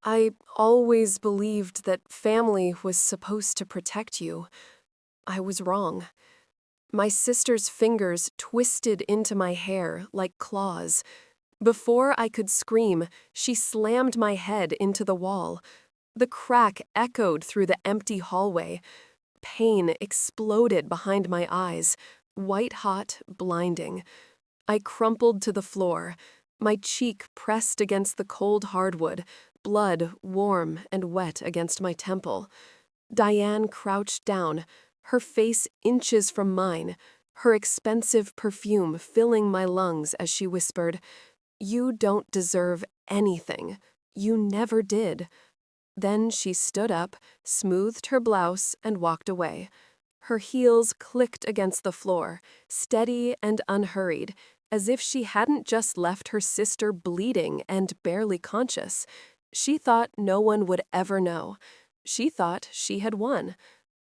I always believed that family was supposed to protect you. I was wrong. My sister's fingers twisted into my hair like claws. Before I could scream, she slammed my head into the wall. The crack echoed through the empty hallway. Pain exploded behind my eyes, white-hot, blinding. I crumpled to the floor, my cheek pressed against the cold hardwood, blood warm and wet against my temple. Diane crouched down, her face inches from mine, her expensive perfume filling my lungs as she whispered, "You don't deserve anything. You never did." Then she stood up, smoothed her blouse, and walked away. Her heels clicked against the floor, steady and unhurried, as if she hadn't just left her sister bleeding and barely conscious. She thought no one would ever know. She thought she had won.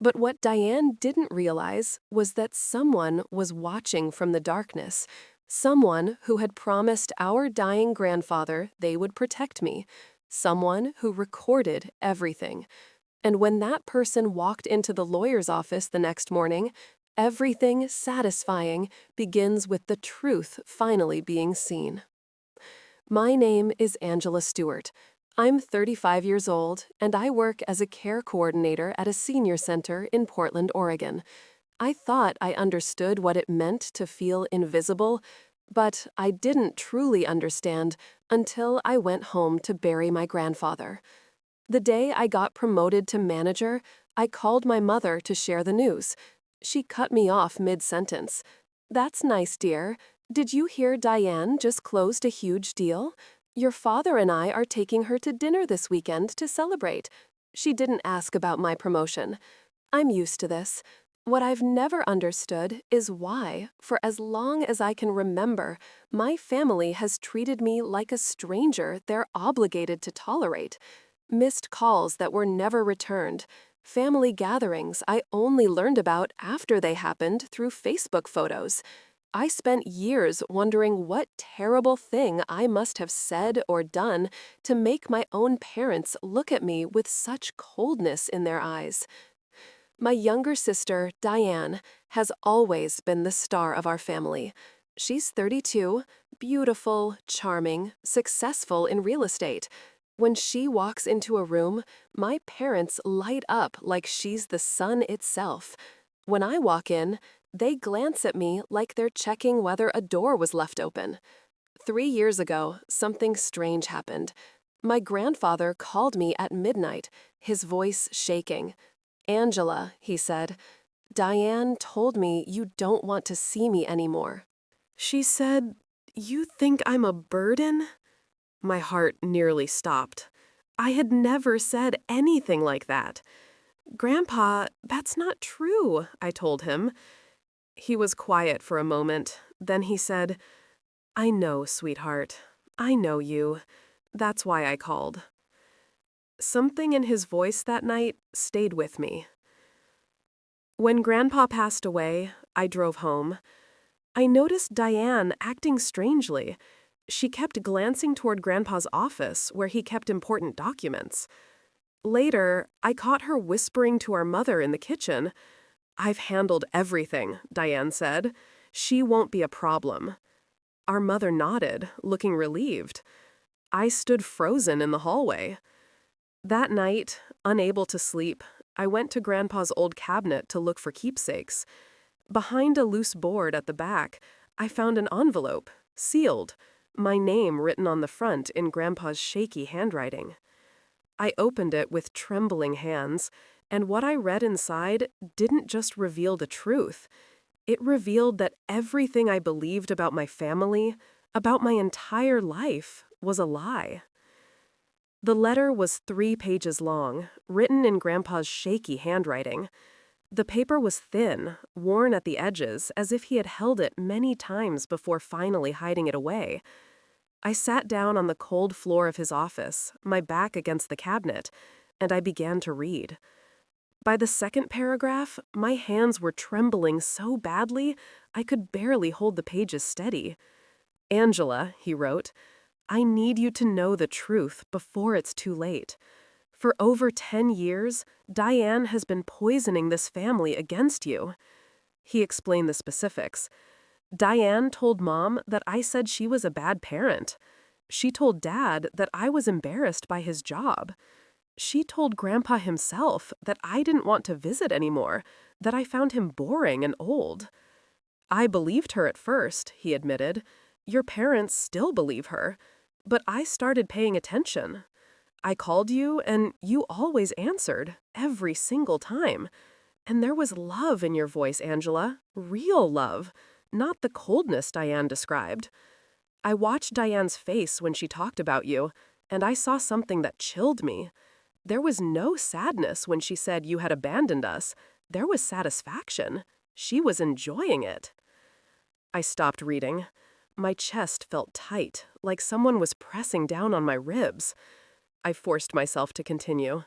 But what Diane didn't realize was that someone was watching from the darkness, someone who had promised our dying grandfather they would protect me, someone who recorded everything. And when that person walked into the lawyer's office the next morning, everything satisfying begins with the truth finally being seen. My name is Angela Stewart. I'm 35 years old, and I work as a care coordinator at a senior center in Portland, Oregon. I thought I understood what it meant to feel invisible, but I didn't truly understand until I went home to bury my grandfather. The day I got promoted to manager, I called my mother to share the news. She cut me off mid-sentence. "That's nice, dear. Did you hear Diane just closed a huge deal? Your father and I are taking her to dinner this weekend to celebrate." She didn't ask about my promotion. I'm used to this. What I've never understood is why, for as long as I can remember, my family has treated me like a stranger they're obligated to tolerate. Missed calls that were never returned. Family gatherings I only learned about after they happened through Facebook photos. I spent years wondering what terrible thing I must have said or done to make my own parents look at me with such coldness in their eyes. My younger sister, Diane, has always been the star of our family. She's 32, beautiful, charming, successful in real estate. When she walks into a room, my parents light up like she's the sun itself. When I walk in, they glance at me like they're checking whether a door was left open. 3 years ago, something strange happened. My grandfather called me at midnight, his voice shaking. "Angela," he said, "Diane told me you don't want to see me anymore." She said, "You think I'm a burden?" My heart nearly stopped. I had never said anything like that. "Grandpa, that's not true," I told him. He was quiet for a moment. Then he said, "I know, sweetheart. I know you. That's why I called." Something in his voice that night stayed with me. When Grandpa passed away, I drove home. I noticed Diane acting strangely. She kept glancing toward Grandpa's office, where he kept important documents. Later, I caught her whispering to our mother in the kitchen. "I've handled everything," Diane said. "She won't be a problem." Our mother nodded, looking relieved. I stood frozen in the hallway. That night, unable to sleep, I went to Grandpa's old cabinet to look for keepsakes. Behind a loose board at the back, I found an envelope, sealed, my name written on the front in Grandpa's shaky handwriting. I opened it with trembling hands, and what I read inside didn't just reveal the truth. It revealed that everything I believed about my family, about my entire life, was a lie. The letter was 3 pages long, written in Grandpa's shaky handwriting. The paper was thin, worn at the edges, as if he had held it many times before finally hiding it away. I sat down on the cold floor of his office, my back against the cabinet, and I began to read. By the second paragraph, my hands were trembling so badly I could barely hold the pages steady. "Angela," he wrote, I need you to know the truth before it's too late. For over 10 years, Diane has been poisoning this family against you." He explained the specifics. "Diane told Mom that I said she was a bad parent. She told Dad that I was embarrassed by his job. She told Grandpa himself that I didn't want to visit anymore, that I found him boring and old. I believed her at first," he admitted. "Your parents still believe her. But I started paying attention. I called you, and you always answered, every single time. And there was love in your voice, Angela. Real love. Not the coldness Diane described. I watched Diane's face when she talked about you, and I saw something that chilled me. There was no sadness when she said you had abandoned us. There was satisfaction. She was enjoying it." I stopped reading. My chest felt tight, like someone was pressing down on my ribs. I forced myself to continue.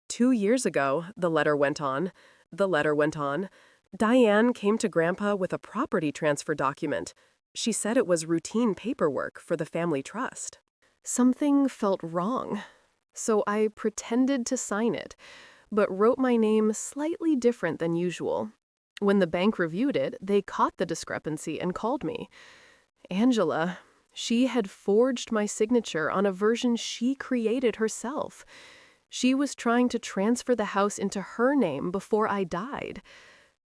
"2 years ago," the letter went on, "Diane came to Grandpa with a property transfer document. She said it was routine paperwork for the family trust. Something felt wrong, so I pretended to sign it, but wrote my name slightly different than usual. When the bank reviewed it, they caught the discrepancy and called me. Angela, she had forged my signature on a version she created herself. She was trying to transfer the house into her name before I died.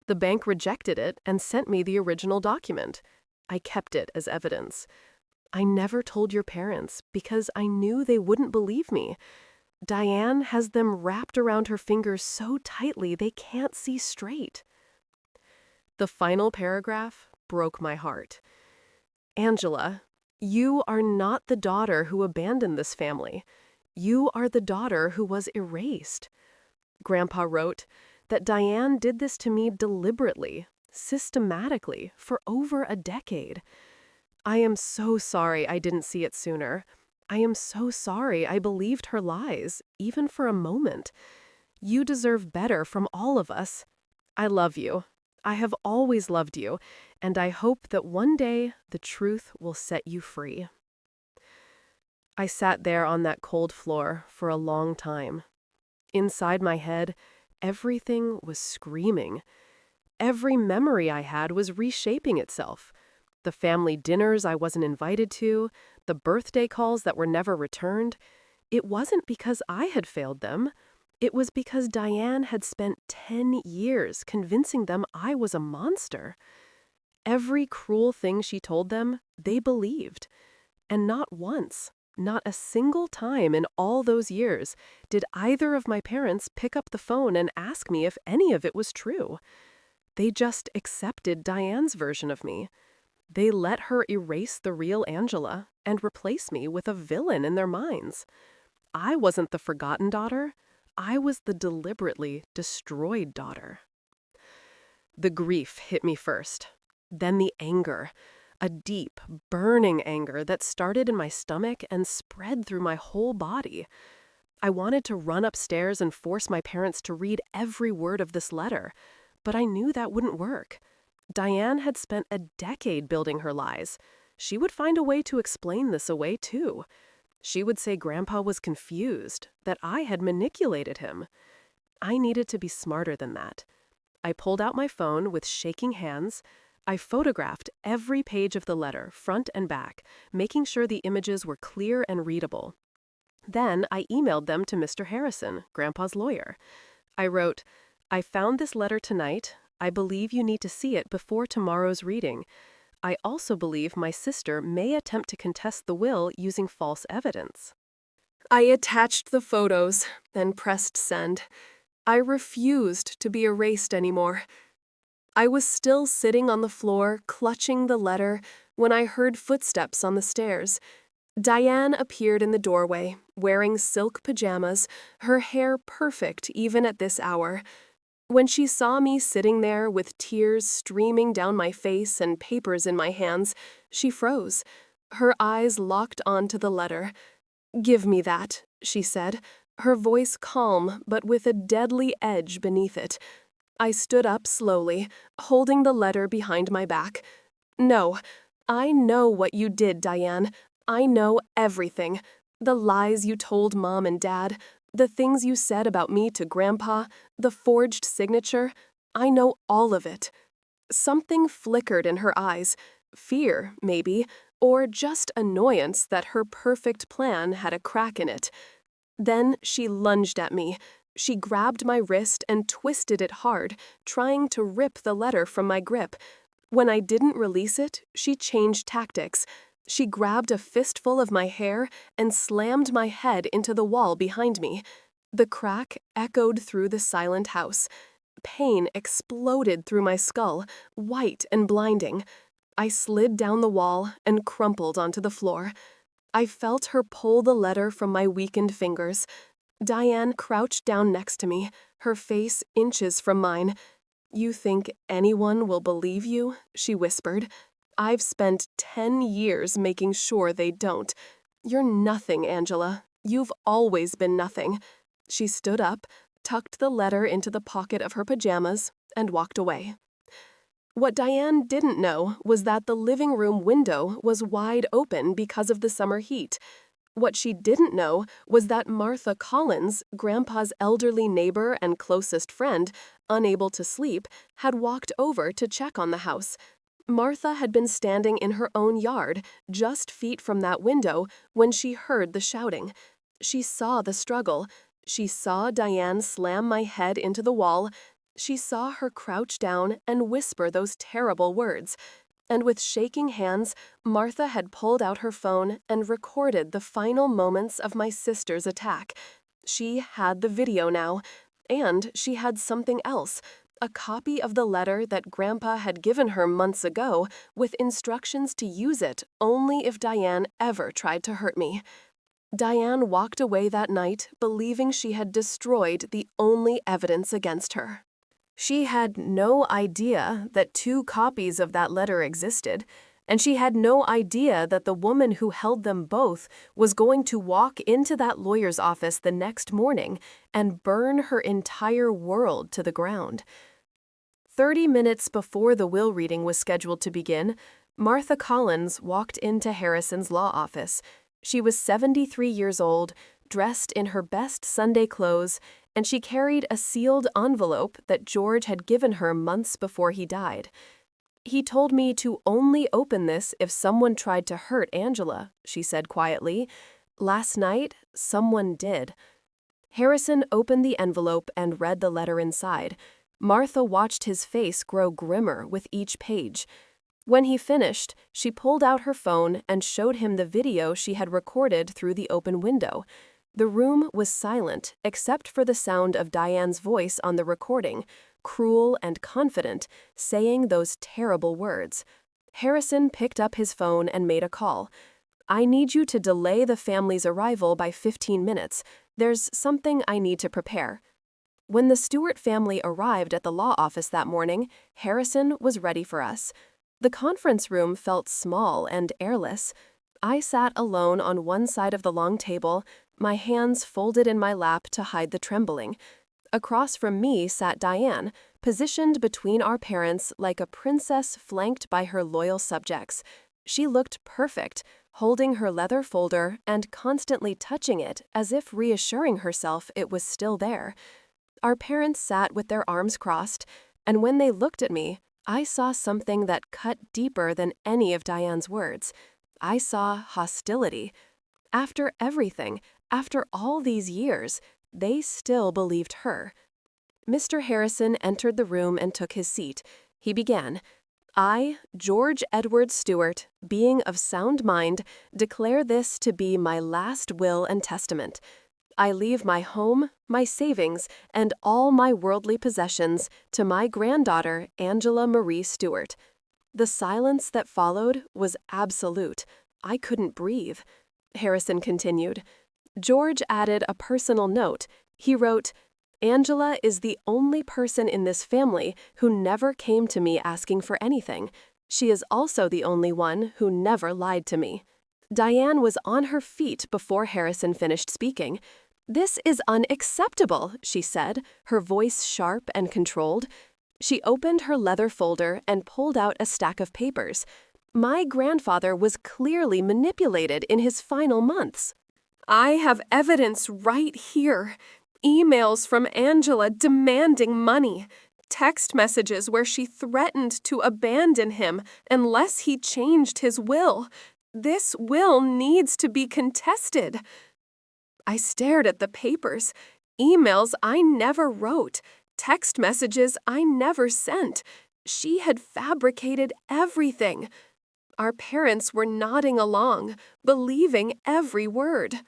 The bank rejected it and sent me the original document. I kept it as evidence. I never told your parents because I knew they wouldn't believe me. Diane has them wrapped around her fingers so tightly they can't see straight." The final paragraph broke my heart. "Angela, you are not the daughter who abandoned this family. You are the daughter who was erased. Grandpa wrote that Diane did this to me deliberately, systematically, for over a decade. I am so sorry I didn't see it sooner. I am so sorry I believed her lies, even for a moment. You deserve better from all of us. I love you. I have always loved you, and I hope that one day the truth will set you free." I sat there on that cold floor for a long time. Inside my head, everything was screaming. Every memory I had was reshaping itself. The family dinners I wasn't invited to, the birthday calls that were never returned. It wasn't because I had failed them. It was because Diane had spent 10 years convincing them I was a monster. Every cruel thing she told them, they believed. And not once, not a single time in all those years, did either of my parents pick up the phone and ask me if any of it was true. They just accepted Diane's version of me. They let her erase the real Angela and replace me with a villain in their minds. I wasn't the forgotten daughter. I was the deliberately destroyed daughter. The grief hit me first, then the anger, a deep, burning anger that started in my stomach and spread through my whole body. I wanted to run upstairs and force my parents to read every word of this letter, but I knew that wouldn't work. Diane had spent a decade building her lies. She would find a way to explain this away, too. She would say Grandpa was confused, that I had manipulated him. I needed to be smarter than that. I pulled out my phone with shaking hands. I photographed every page of the letter, front and back, making sure the images were clear and readable. Then I emailed them to Mr. Harrison, Grandpa's lawyer. I wrote, "I found this letter tonight. I believe you need to see it before tomorrow's reading. I also believe my sister may attempt to contest the will using false evidence." I attached the photos and pressed send. I refused to be erased anymore. I was still sitting on the floor, clutching the letter, when I heard footsteps on the stairs. Diane appeared in the doorway, wearing silk pajamas, her hair perfect even at this hour. When she saw me sitting there with tears streaming down my face and papers in my hands, she froze. Her eyes locked onto the letter. "Give me that," she said, her voice calm but with a deadly edge beneath it. I stood up slowly, holding the letter behind my back. "No, I know what you did, Diane. I know everything. The lies you told Mom and Dad, the things you said about me to Grandpa, the forged signature. I know all of it." Something flickered in her eyes. Fear, maybe, or just annoyance that her perfect plan had a crack in it. Then she lunged at me. She grabbed my wrist and twisted it hard, trying to rip the letter from my grip. When I didn't release it, she changed tactics. She grabbed a fistful of my hair and slammed my head into the wall behind me. The crack echoed through the silent house. Pain exploded through my skull, white and blinding. I slid down the wall and crumpled onto the floor. I felt her pull the letter from my weakened fingers. Diane crouched down next to me, her face inches from mine. "You think anyone will believe you?" she whispered. "I've spent 10 years making sure they don't. You're nothing, Angela. You've always been nothing." She stood up, tucked the letter into the pocket of her pajamas, and walked away. What Diane didn't know was that the living room window was wide open because of the summer heat. What she didn't know was that Martha Collins, Grandpa's elderly neighbor and closest friend, unable to sleep, had walked over to check on the house. Martha had been standing in her own yard, just feet from that window, when she heard the shouting. She saw the struggle. She saw Diane slam my head into the wall. She saw her crouch down and whisper those terrible words. And with shaking hands, Martha had pulled out her phone and recorded the final moments of my sister's attack. She had the video now, and she had something else, a copy of the letter that Grandpa had given her months ago with instructions to use it only if Diane ever tried to hurt me. Diane walked away that night believing she had destroyed the only evidence against her. She had no idea that 2 copies of that letter existed, and she had no idea that the woman who held them both was going to walk into that lawyer's office the next morning and burn her entire world to the ground. 30 minutes before the will reading was scheduled to begin, Martha Collins walked into Harrison's law office. She was 73 years old, dressed in her best Sunday clothes, and she carried a sealed envelope that George had given her months before he died. "He told me to only open this if someone tried to hurt Angela," she said quietly. "Last night, someone did." Harrison opened the envelope and read the letter inside. Martha watched his face grow grimmer with each page. When he finished, she pulled out her phone and showed him the video she had recorded through the open window. The room was silent except for the sound of Diane's voice on the recording, cruel and confident, saying those terrible words. Harrison picked up his phone and made a call. "I need you to delay the family's arrival by 15 minutes. There's something I need to prepare." When the Stewart family arrived at the law office that morning, Harrison was ready for us. The conference room felt small and airless. I sat alone on one side of the long table, my hands folded in my lap to hide the trembling. Across from me sat Diane, positioned between our parents like a princess flanked by her loyal subjects. She looked perfect, holding her leather folder and constantly touching it as if reassuring herself it was still there. Our parents sat with their arms crossed, and when they looked at me, I saw something that cut deeper than any of Diane's words. I saw hostility. After everything, after all these years, they still believed her. Mr. Harrison entered the room and took his seat. He began, "I, George Edward Stewart, being of sound mind, declare this to be my last will and testament. I leave my home, my savings, and all my worldly possessions to my granddaughter, Angela Marie Stewart." The silence that followed was absolute. I couldn't breathe. Harrison continued. George added a personal note. He wrote, "Angela is the only person in this family who never came to me asking for anything. She is also the only one who never lied to me." Diane was on her feet before Harrison finished speaking. "This is unacceptable," she said, her voice sharp and controlled. She opened her leather folder and pulled out a stack of papers. My grandfather was clearly manipulated in his final months. I have evidence right here. Emails from Angela demanding money. Text messages where she threatened to abandon him unless he changed his will. This will needs to be contested. I stared at the papers. Emails I never wrote. Text messages I never sent. She had fabricated everything. Our parents were nodding along, believing every word.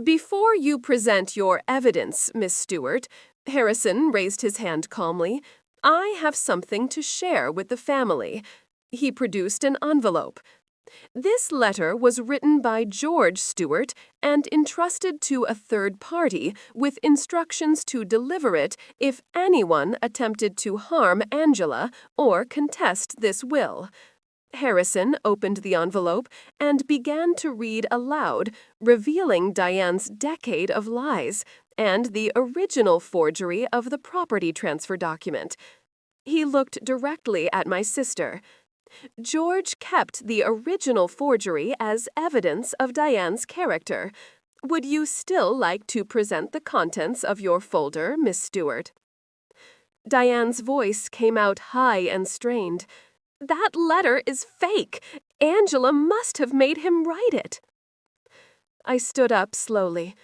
Before you present your evidence, Miss Stewart, Harrison raised his hand calmly. I have something to share with the family. He produced an envelope. This letter was written by George Stewart and entrusted to a third party with instructions to deliver it if anyone attempted to harm Angela or contest this will. Harrison opened the envelope and began to read aloud, revealing Diane's decade of lies and the original forgery of the property transfer document. He looked directly at my sister. George kept the original forgery as evidence of Diane's character. Would you still like to present the contents of your folder, Miss Stewart? Diane's voice came out high and strained. That letter is fake. Angela must have made him write it. I stood up slowly.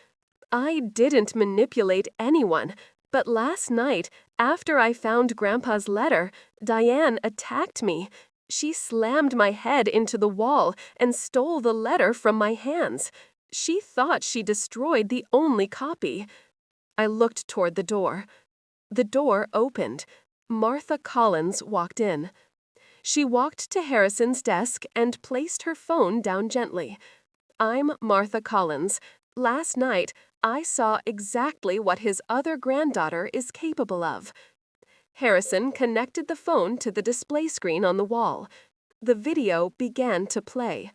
I didn't manipulate anyone, but last night, after I found Grandpa's letter, Diane attacked me. She slammed my head into the wall and stole the letter from my hands. She thought she destroyed the only copy. I looked toward the door. The door opened. Martha Collins walked in. She walked to Harrison's desk and placed her phone down gently. I'm Martha Collins. Last night, I saw exactly what his other granddaughter is capable of. Harrison connected the phone to the display screen on the wall. The video began to play.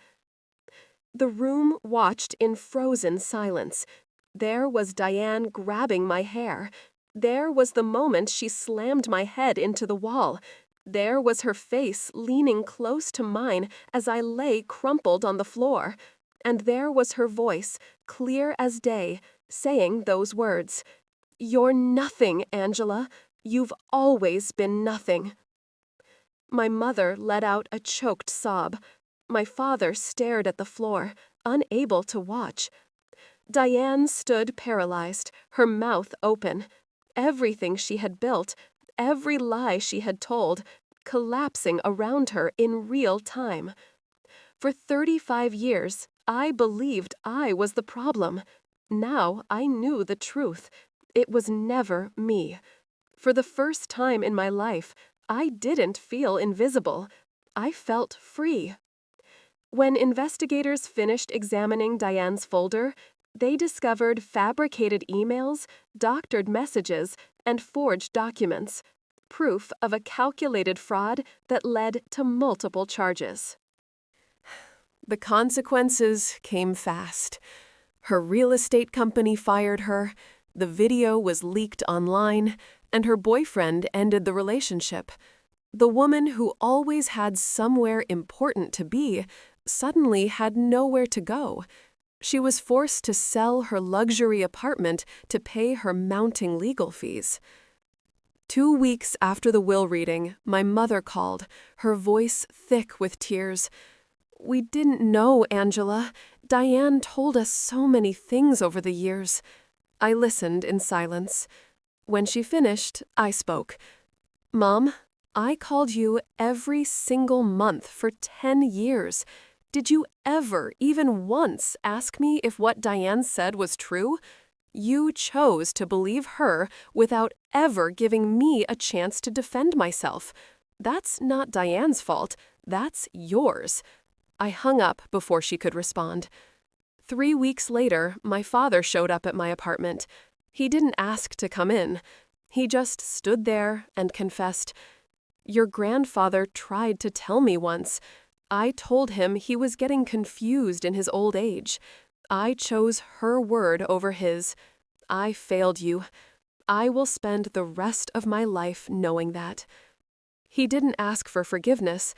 The room watched in frozen silence. There was Diane grabbing my hair. There was the moment she slammed my head into the wall. There was her face leaning close to mine as I lay crumpled on the floor. And there was her voice, clear as day, saying those words. You're nothing, Angela. You've always been nothing. My mother let out a choked sob. My father stared at the floor, unable to watch. Diane stood paralyzed, her mouth open. Everything she had built, every lie she had told, collapsing around her in real time. For 35 years, I believed I was the problem. Now I knew the truth. It was never me. For the first time in my life, I didn't feel invisible. I felt free. When investigators finished examining Diane's folder, they discovered fabricated emails, doctored messages, and forged documents, proof of a calculated fraud that led to multiple charges. The consequences came fast. Her real estate company fired her, the video was leaked online, and her boyfriend ended the relationship. The woman who always had somewhere important to be suddenly had nowhere to go. She was forced to sell her luxury apartment to pay her mounting legal fees. 2 weeks after the will reading, my mother called, her voice thick with tears. We didn't know, Angela. Diane told us so many things over the years. I listened in silence. When she finished, I spoke. Mom, I called you every single month for 10 years. Did you ever, even once, ask me if what Diane said was true? You chose to believe her without ever giving me a chance to defend myself. That's not Diane's fault. That's yours. I hung up before she could respond. 3 weeks later, my father showed up at my apartment. He didn't ask to come in. He just stood there and confessed, Your grandfather tried to tell me once. I told him he was getting confused in his old age. I chose her word over his. I failed you. I will spend the rest of my life knowing that. He didn't ask for forgiveness.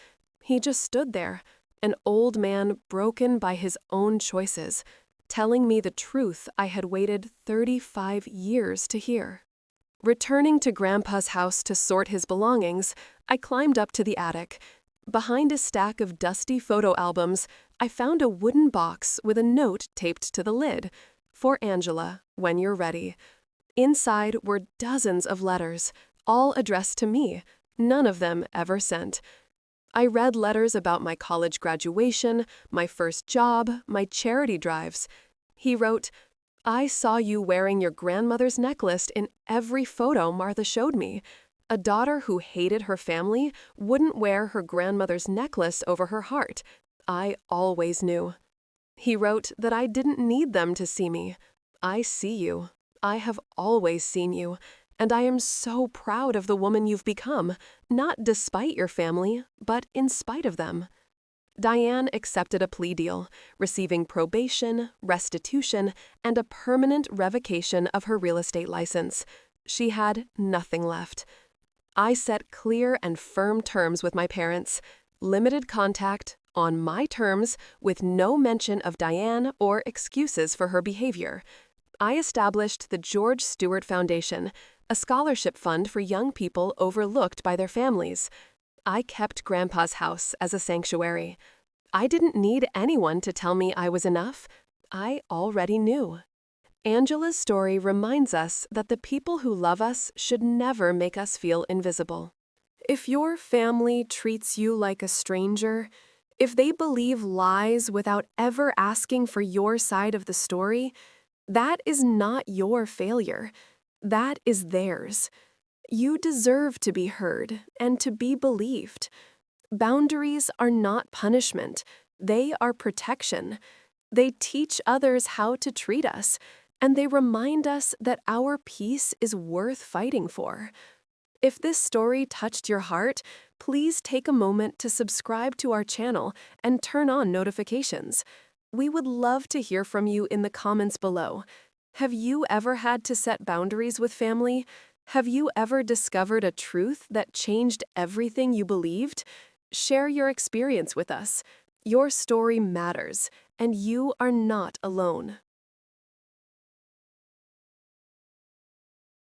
He just stood there, an old man broken by his own choices, telling me the truth I had waited 35 years to hear. Returning to Grandpa's house to sort his belongings, I climbed up to the attic. Behind a stack of dusty photo albums, I found a wooden box with a note taped to the lid. For Angela, when you're ready. Inside were dozens of letters, all addressed to me, none of them ever sent. I read letters about my college graduation, my first job, my charity drives. He wrote, "I saw you wearing your grandmother's necklace in every photo Martha showed me. A daughter who hated her family wouldn't wear her grandmother's necklace over her heart. I always knew." He wrote that I didn't need them to see me. "I see you. I have always seen you, and I am so proud of the woman you've become, not despite your family, but in spite of them." Diane accepted a plea deal, receiving probation, restitution, and a permanent revocation of her real estate license. She had nothing left. I set clear and firm terms with my parents. Limited contact, on my terms, with no mention of Diane or excuses for her behavior. I established the George Stewart Foundation, a scholarship fund for young people overlooked by their families. I kept Grandpa's house as a sanctuary. I didn't need anyone to tell me I was enough. I already knew. Angela's story reminds us that the people who love us should never make us feel invisible. If your family treats you like a stranger, if they believe lies without ever asking for your side of the story, that is not your failure. That is theirs. You deserve to be heard and to be believed. Boundaries are not punishment. They are protection. They teach others how to treat us, and they remind us that our peace is worth fighting for. If this story touched your heart, please take a moment to subscribe to our channel and turn on notifications. We would love to hear from you in the comments below. Have you ever had to set boundaries with family? Have you ever discovered a truth that changed everything you believed? Share your experience with us. Your story matters, and you are not alone.